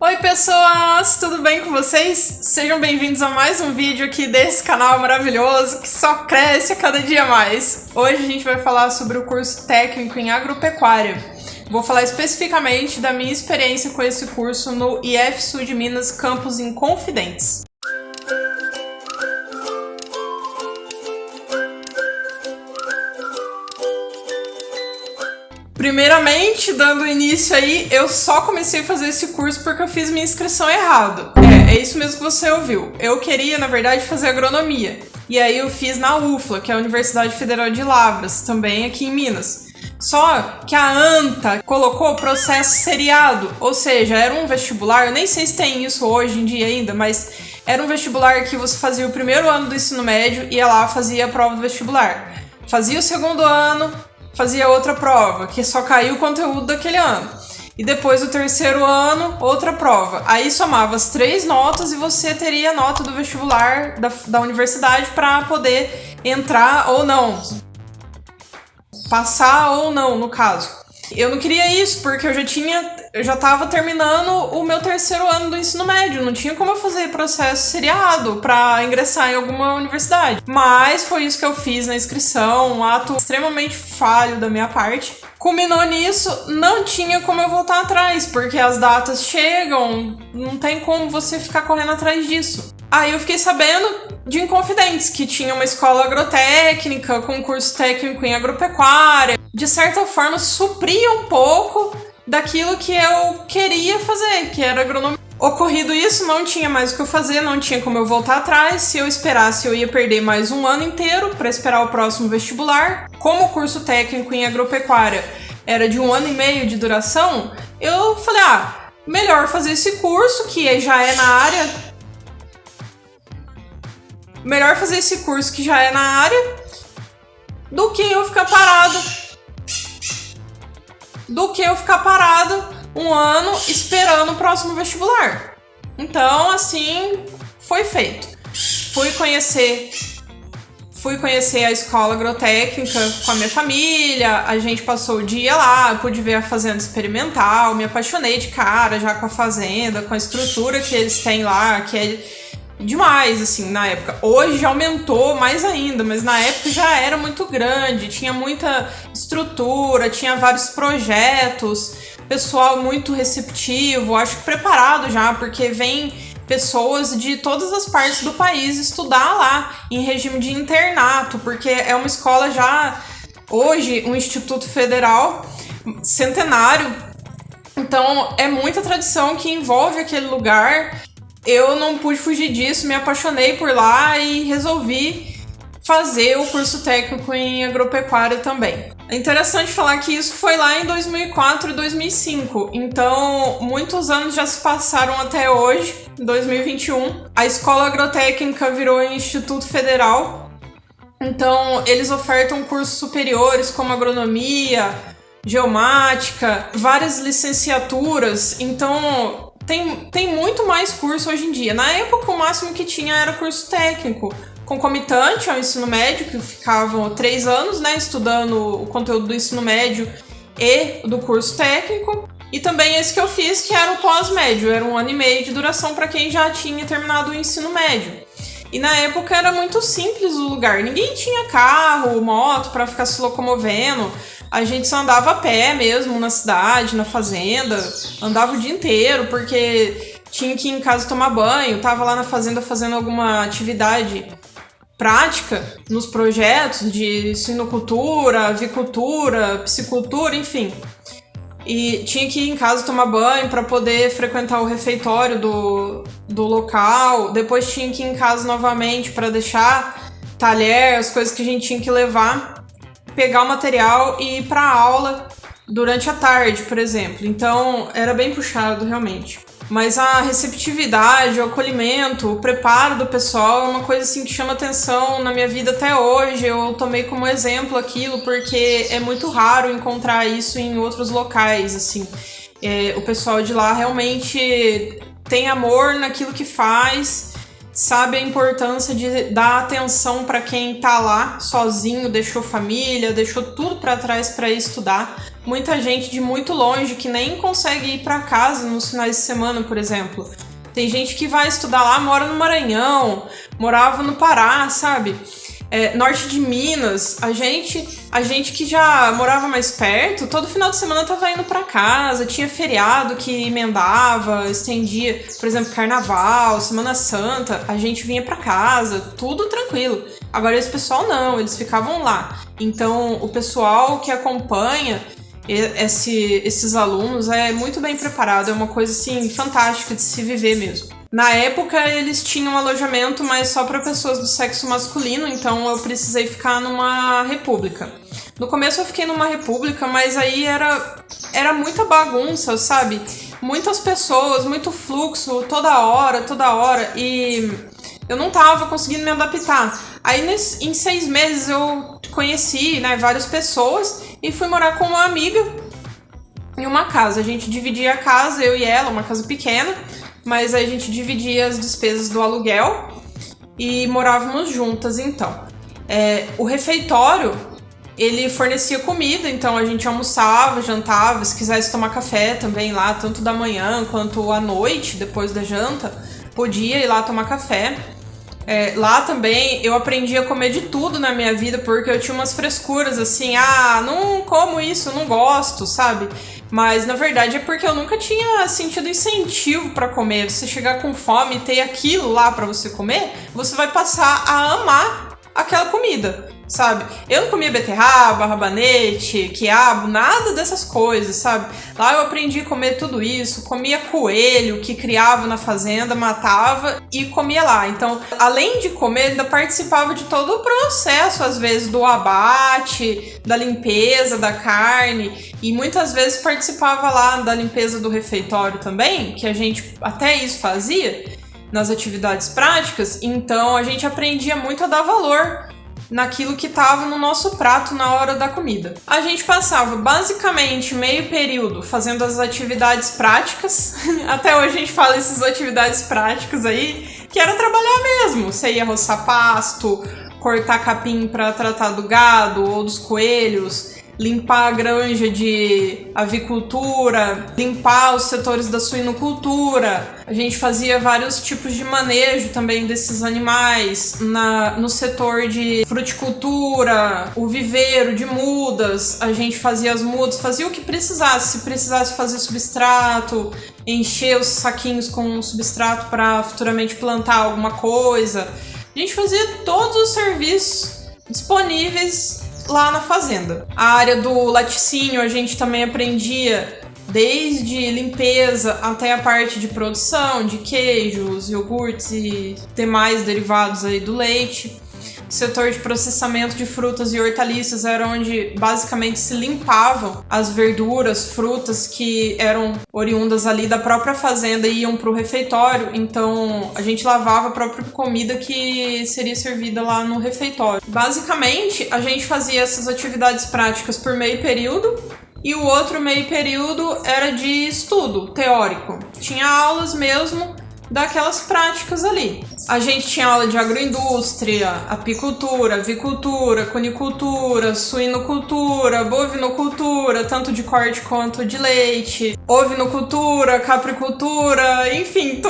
Oi pessoas, tudo bem com vocês? Sejam bem-vindos a mais um vídeo aqui desse canal maravilhoso que só cresce a cada dia mais. Hoje a gente vai falar sobre o curso técnico em agropecuária. Vou falar especificamente da minha experiência com esse curso no IF Sul de Minas, campus Inconfidentes. Primeiramente, dando início aí, eu só comecei a fazer esse curso porque eu fiz minha inscrição errado. É isso mesmo que você ouviu. Eu queria, na verdade, fazer agronomia. E aí eu fiz na UFLA, que é a Universidade Federal de Lavras, também aqui em Minas. Só que a ANTA colocou processo seriado, ou seja, era um vestibular, eu nem sei se tem isso hoje em dia ainda, mas era um vestibular que você fazia o primeiro ano do ensino médio e ia lá fazia a prova do vestibular. Fazia o segundo ano, fazia outra prova, que só caiu o conteúdo daquele ano. E depois do terceiro ano, outra prova. Aí somava as 3 notas e você teria a nota do vestibular da universidade para poder entrar ou não. Passar ou não, no caso. Eu não queria isso, porque eu já estava terminando o meu terceiro ano do ensino médio. Não tinha como eu fazer processo seriado para ingressar em alguma universidade. Mas foi isso que eu fiz na inscrição, um ato extremamente falho da minha parte. Culminou nisso, não tinha como eu voltar atrás, porque as datas chegam, não tem como você ficar correndo atrás disso. Aí eu fiquei sabendo de Inconfidentes, que tinha uma escola agrotécnica com curso técnico em agropecuária. De certa forma, supria um pouco daquilo que eu queria fazer, que era agronomia. Ocorrido isso, não tinha mais o que eu fazer, não tinha como eu voltar atrás. Se eu esperasse, eu ia perder mais um ano inteiro para esperar o próximo vestibular. Como o curso técnico em agropecuária era de 1 ano e meio de duração, eu falei, melhor fazer esse curso, que já é na área... Melhor fazer esse curso que já é na área do que eu ficar parado 1 ano esperando o próximo vestibular. Então, assim, foi feito. Fui conhecer a escola agrotécnica com a minha família, a gente passou o dia lá, eu pude ver a fazenda experimental, me apaixonei de cara já com a fazenda, com a estrutura que eles têm lá, que é demais, assim, na época. Hoje já aumentou mais ainda, mas na época já era muito grande, tinha muita estrutura, tinha vários projetos, pessoal muito receptivo, acho que preparado já, porque vem pessoas de todas as partes do país estudar lá, em regime de internato, porque é uma escola já, hoje, um instituto federal centenário, então é muita tradição que envolve aquele lugar. Eu não pude fugir disso, me apaixonei por lá e resolvi fazer o curso técnico em agropecuária também. É interessante falar que isso foi lá em 2004 e 2005, então muitos anos já se passaram até hoje, 2021. A escola agrotécnica virou Instituto Federal, então eles ofertam cursos superiores como agronomia, geomática, várias licenciaturas, então... Tem muito mais curso hoje em dia. Na época, o máximo que tinha era curso técnico, concomitante ao ensino médio, que ficavam 3 anos, né, estudando o conteúdo do ensino médio e do curso técnico. E também esse que eu fiz, que era o pós-médio, era 1 ano e meio de duração para quem já tinha terminado o ensino médio. E na época era muito simples o lugar, ninguém tinha carro, moto para ficar se locomovendo. A gente só andava a pé mesmo na cidade, na fazenda, andava o dia inteiro, porque tinha que ir em casa tomar banho, tava lá na fazenda fazendo alguma atividade prática nos projetos de suinocultura, avicultura, piscicultura, enfim. E tinha que ir em casa tomar banho para poder frequentar o refeitório do local, depois tinha que ir em casa novamente para deixar talher, as coisas que a gente tinha que levar, pegar o material e ir para aula durante a tarde, por exemplo. Então, era bem puxado, realmente. Mas a receptividade, o acolhimento, o preparo do pessoal é uma coisa assim que chama atenção na minha vida até hoje. Eu tomei como exemplo aquilo porque é muito raro encontrar isso em outros locais, assim. O pessoal de lá realmente tem amor naquilo que faz, sabe a importância de dar atenção para quem tá lá sozinho, deixou família, deixou tudo para trás para ir estudar. muita gente de muito longe que nem consegue ir para casa nos finais de semana, por exemplo. Tem gente que vai estudar lá, mora no Maranhão, morava no Pará, sabe? Norte de Minas, a gente que já morava mais perto, todo final de semana tava indo pra casa, tinha feriado que emendava, estendia, por exemplo, Carnaval, Semana Santa, a gente vinha pra casa, tudo tranquilo. Agora esse pessoal não, eles ficavam lá. Então o pessoal que acompanha esses alunos é muito bem preparado, é uma coisa assim fantástica de se viver mesmo. Na época, eles tinham alojamento, mas só para pessoas do sexo masculino, então eu precisei ficar numa república. No começo eu fiquei numa república, mas aí era muita bagunça, sabe? Muitas pessoas, muito fluxo, toda hora, e eu não tava conseguindo me adaptar. Aí em 6 meses eu conheci, né, várias pessoas e fui morar com uma amiga em uma casa. A gente dividia a casa, eu e ela, uma casa pequena, mas aí a gente dividia as despesas do aluguel e morávamos juntas, então. O refeitório, ele fornecia comida, então a gente almoçava, jantava, se quisesse tomar café também lá, tanto da manhã quanto à noite, depois da janta, podia ir lá tomar café. Lá também eu aprendi a comer de tudo na minha vida, porque eu tinha umas frescuras assim, não como isso, não gosto, sabe? Mas na verdade é porque eu nunca tinha sentido incentivo pra comer. Você chegar com fome e ter aquilo lá pra você comer, você vai passar a amar aquela comida, sabe? Eu não comia beterraba, rabanete, quiabo, nada dessas coisas, sabe? Lá eu aprendi a comer tudo isso, comia coelho que criava na fazenda, matava e comia lá. Então, além de comer, ainda participava de todo o processo, às vezes do abate, da limpeza da carne, e muitas vezes participava lá da limpeza do refeitório também, que a gente até isso fazia nas atividades práticas. Então a gente aprendia muito a dar valor naquilo que estava no nosso prato na hora da comida. A gente passava basicamente meio período fazendo as atividades práticas, até hoje a gente fala essas atividades práticas aí, que era trabalhar mesmo. Você ia roçar pasto, cortar capim para tratar do gado ou dos coelhos, limpar a granja de avicultura, limpar os setores da suinocultura. A gente fazia vários tipos de manejo também desses animais no setor de fruticultura, o viveiro de mudas. A gente fazia as mudas, fazia o que precisasse. Se precisasse fazer substrato, encher os saquinhos com substrato para futuramente plantar alguma coisa. A gente fazia todos os serviços disponíveis lá na fazenda. A área do laticínio a gente também aprendia desde limpeza até a parte de produção de queijos, iogurtes e demais derivados aí do leite. O setor de processamento de frutas e hortaliças era onde basicamente se limpavam as verduras, frutas que eram oriundas ali da própria fazenda e iam para o refeitório. Então a gente lavava a própria comida que seria servida lá no refeitório. Basicamente a gente fazia essas atividades práticas por meio período e o outro meio período era de estudo teórico. Tinha aulas mesmo daquelas práticas ali. A gente tinha aula de agroindústria, apicultura, avicultura, cunicultura, suinocultura, bovinocultura, tanto de corte quanto de leite, ovinocultura, capricultura, enfim,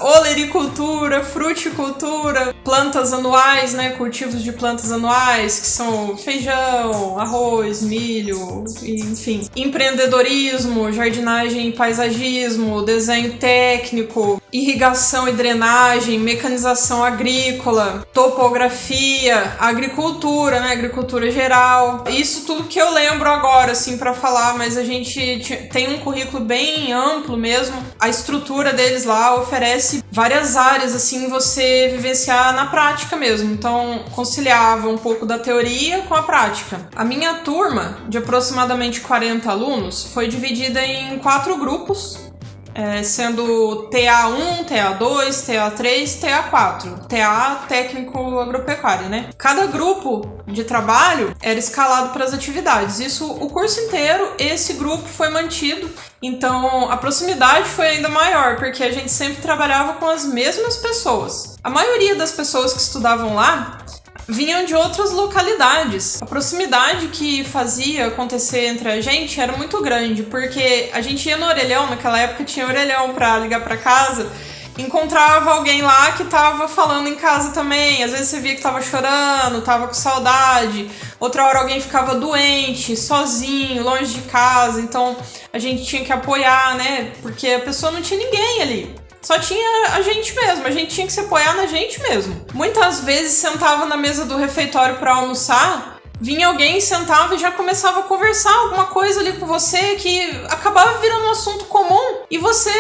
olericultura, fruticultura, plantas anuais, né, cultivos de plantas anuais, que são feijão, arroz, milho, enfim, empreendedorismo, jardinagem e paisagismo, desenho técnico, irrigação e drenagem, mecanização agrícola, topografia, agricultura, né, agricultura geral. Isso tudo que eu lembro agora, assim, para falar, mas a gente tem um currículo bem amplo mesmo. A estrutura deles lá oferece várias áreas, assim, você vivenciar na prática mesmo. Então, conciliava um pouco da teoria com a prática. A minha turma, de aproximadamente 40 alunos, foi dividida em 4 grupos, sendo TA1, TA2, TA3, TA4. TA, técnico agropecuário, né? Cada grupo de trabalho era escalado para as atividades. Isso o curso inteiro, esse grupo foi mantido. Então, a proximidade foi ainda maior, porque a gente sempre trabalhava com as mesmas pessoas. A maioria das pessoas que estudavam lá vinham de outras localidades. A proximidade que fazia acontecer entre a gente era muito grande, porque a gente ia no orelhão, naquela época tinha orelhão pra ligar pra casa, encontrava alguém lá que tava falando em casa também. Às vezes você via que tava chorando, tava com saudade. Outra hora alguém ficava doente, sozinho, longe de casa. Então a gente tinha que apoiar, né? Porque a pessoa não tinha ninguém ali. Só tinha a gente mesmo, a gente tinha que se apoiar na gente mesmo. Muitas vezes sentava na mesa do refeitório pra almoçar, vinha alguém, sentava e já começava a conversar alguma coisa ali com você que acabava virando um assunto comum e você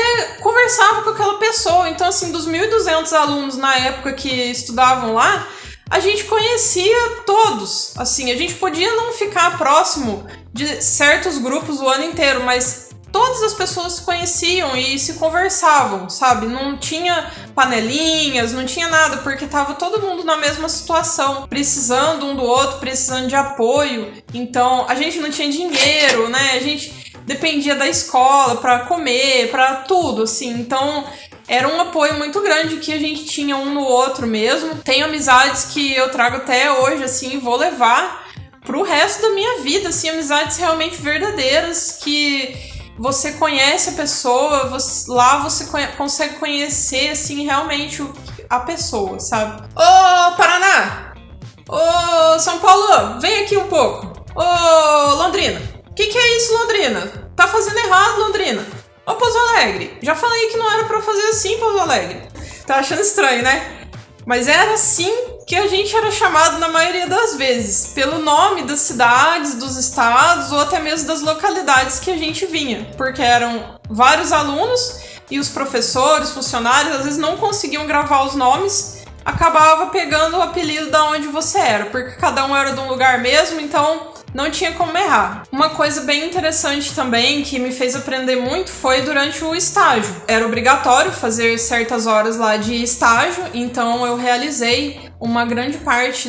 conversava com aquela pessoa. Então, assim, dos 1.200 alunos na época que estudavam lá, a gente conhecia todos. Assim, a gente podia não ficar próximo de certos grupos o ano inteiro, mas todas as pessoas se conheciam e se conversavam, sabe? Não tinha panelinhas, não tinha nada, porque tava todo mundo na mesma situação, precisando um do outro, precisando de apoio. Então, a gente não tinha dinheiro, né? A gente dependia da escola para comer, para tudo, assim. Então, era um apoio muito grande que a gente tinha um no outro mesmo. Tenho amizades que eu trago até hoje, assim, e vou levar pro resto da minha vida, assim, amizades realmente verdadeiras que você conhece a pessoa, lá você consegue conhecer, assim, realmente a pessoa, sabe? Ô, Paraná! Ô, São Paulo! Vem aqui um pouco! Ô, Londrina! Que é isso, Londrina? Tá fazendo errado, Londrina! Ô, Pouso Alegre! Já falei que não era pra fazer assim, Pouso Alegre. Tá achando estranho, né? Mas era assim que a gente era chamado na maioria das vezes, pelo nome das cidades, dos estados ou até mesmo das localidades que a gente vinha, porque eram vários alunos e os professores, funcionários, às vezes não conseguiam gravar os nomes, acabava pegando o apelido da onde você era, porque cada um era de um lugar mesmo, então não tinha como errar. Uma coisa bem interessante também, que me fez aprender muito, foi durante o estágio. Era obrigatório fazer certas horas lá de estágio, então eu realizei uma grande parte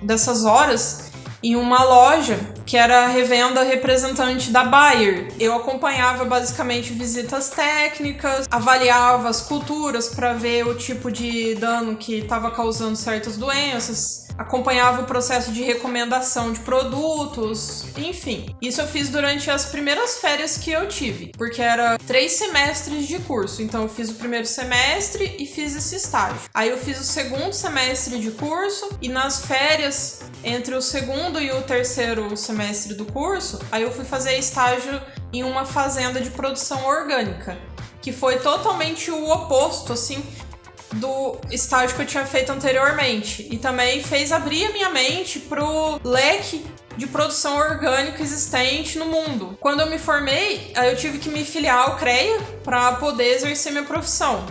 dessas horas em uma loja que era a revenda representante da Bayer. Eu acompanhava basicamente visitas técnicas, avaliava as culturas para ver o tipo de dano que estava causando certas doenças, acompanhava o processo de recomendação de produtos, enfim. Isso eu fiz durante as primeiras férias que eu tive, porque era 3 semestres de curso. Então eu fiz o primeiro semestre e fiz esse estágio. Aí eu fiz o segundo semestre de curso e nas férias, entre o segundo e o terceiro semestre do curso, aí eu fui fazer estágio em uma fazenda de produção orgânica, que foi totalmente o oposto, assim, do estágio que eu tinha feito anteriormente. E também fez abrir a minha mente pro leque de produção orgânica existente no mundo. Quando eu me formei, eu tive que me filiar ao CREA para poder exercer minha profissão.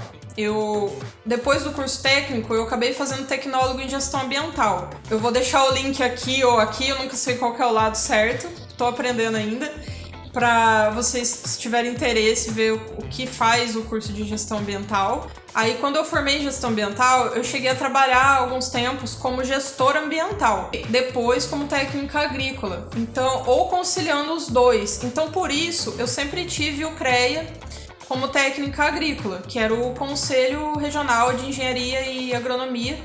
Depois do curso técnico, eu acabei fazendo tecnólogo em gestão ambiental. Eu vou deixar o link aqui ou aqui, eu nunca sei qual que é o lado certo, tô aprendendo ainda, para vocês, se tiverem interesse, ver o que faz o curso de gestão ambiental. Aí, quando eu formei em gestão ambiental, eu cheguei a trabalhar alguns tempos como gestora ambiental, depois como técnica agrícola, então, ou conciliando os dois. Então, por isso, eu sempre tive o CREA como técnica agrícola, que era o Conselho Regional de Engenharia e Agronomia,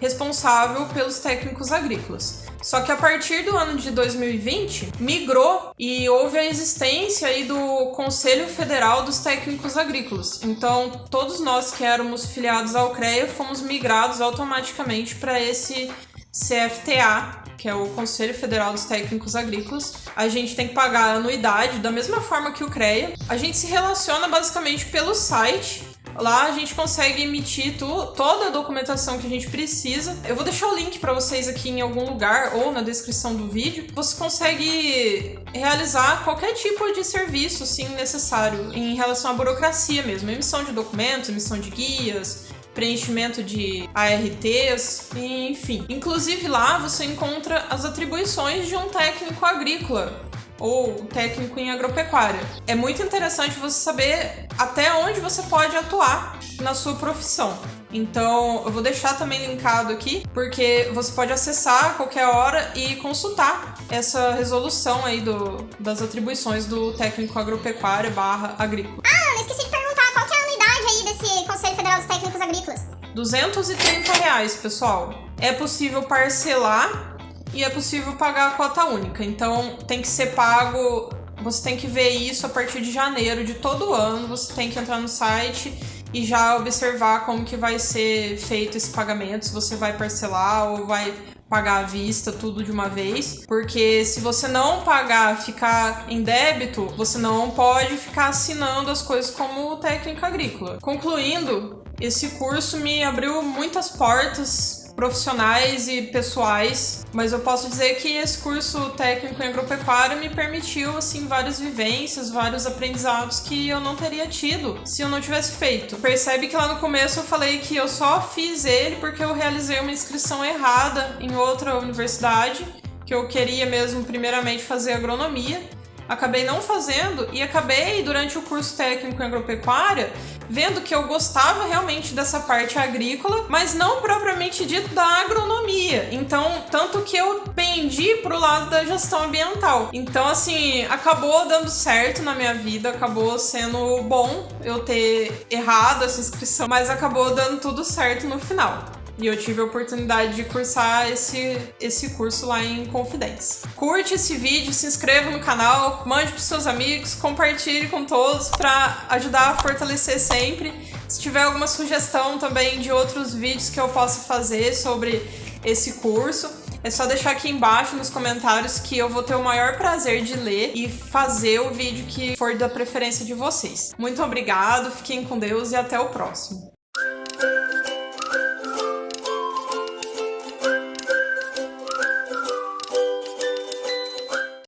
responsável pelos técnicos agrícolas. Só que a partir do ano de 2020, migrou e houve a existência aí do Conselho Federal dos Técnicos Agrícolas. Então, todos nós que éramos filiados ao CREA fomos migrados automaticamente para esse CFTA, que é o Conselho Federal dos Técnicos Agrícolas. A gente tem que pagar a anuidade da mesma forma que o CREA. A gente se relaciona basicamente pelo site. Lá a gente consegue emitir toda a documentação que a gente precisa. Eu vou deixar o link para vocês aqui em algum lugar ou na descrição do vídeo. Você consegue realizar qualquer tipo de serviço assim, necessário em relação à burocracia mesmo. Emissão de documentos, emissão de guias, preenchimento de ARTs, enfim. Inclusive lá você encontra as atribuições de um técnico agrícola ou técnico em agropecuária. É muito interessante você saber até onde você pode atuar na sua profissão. Então, eu vou deixar também linkado aqui, porque você pode acessar a qualquer hora e consultar essa resolução aí das atribuições do técnico agropecuária / agrícola. Ah, eu esqueci de perguntar, qual que é a anuidade aí desse Conselho Federal dos Técnicos Agrícolas? R$230, pessoal. É possível parcelar e é possível pagar a cota única. Então tem que ser pago, você tem que ver isso a partir de janeiro de todo ano. Você tem que entrar no site e já observar como que vai ser feito esse pagamento, se você vai parcelar ou vai pagar à vista tudo de uma vez, porque se você não pagar, ficar em débito, você não pode ficar assinando as coisas como técnico agrícola. Concluindo, esse curso me abriu muitas portas profissionais e pessoais, mas eu posso dizer que esse curso técnico em agropecuária me permitiu, assim, várias vivências, vários aprendizados que eu não teria tido se eu não tivesse feito. Percebe que lá no começo eu falei que eu só fiz ele porque eu realizei uma inscrição errada em outra universidade, que eu queria mesmo primeiramente fazer agronomia. Acabei não fazendo e acabei, durante o curso técnico em agropecuária, vendo que eu gostava realmente dessa parte agrícola, mas não propriamente dito da agronomia. Então, tanto que eu pendi pro lado da gestão ambiental. Então, assim, acabou dando certo na minha vida, acabou sendo bom eu ter errado essa inscrição, mas acabou dando tudo certo no final. E eu tive a oportunidade de cursar esse curso lá em Confidência. Curte esse vídeo, se inscreva no canal, mande pros seus amigos, compartilhe com todos para ajudar a fortalecer sempre. Se tiver alguma sugestão também de outros vídeos que eu possa fazer sobre esse curso, é só deixar aqui embaixo nos comentários que eu vou ter o maior prazer de ler e fazer o vídeo que for da preferência de vocês. Muito obrigado, fiquem com Deus e até o próximo.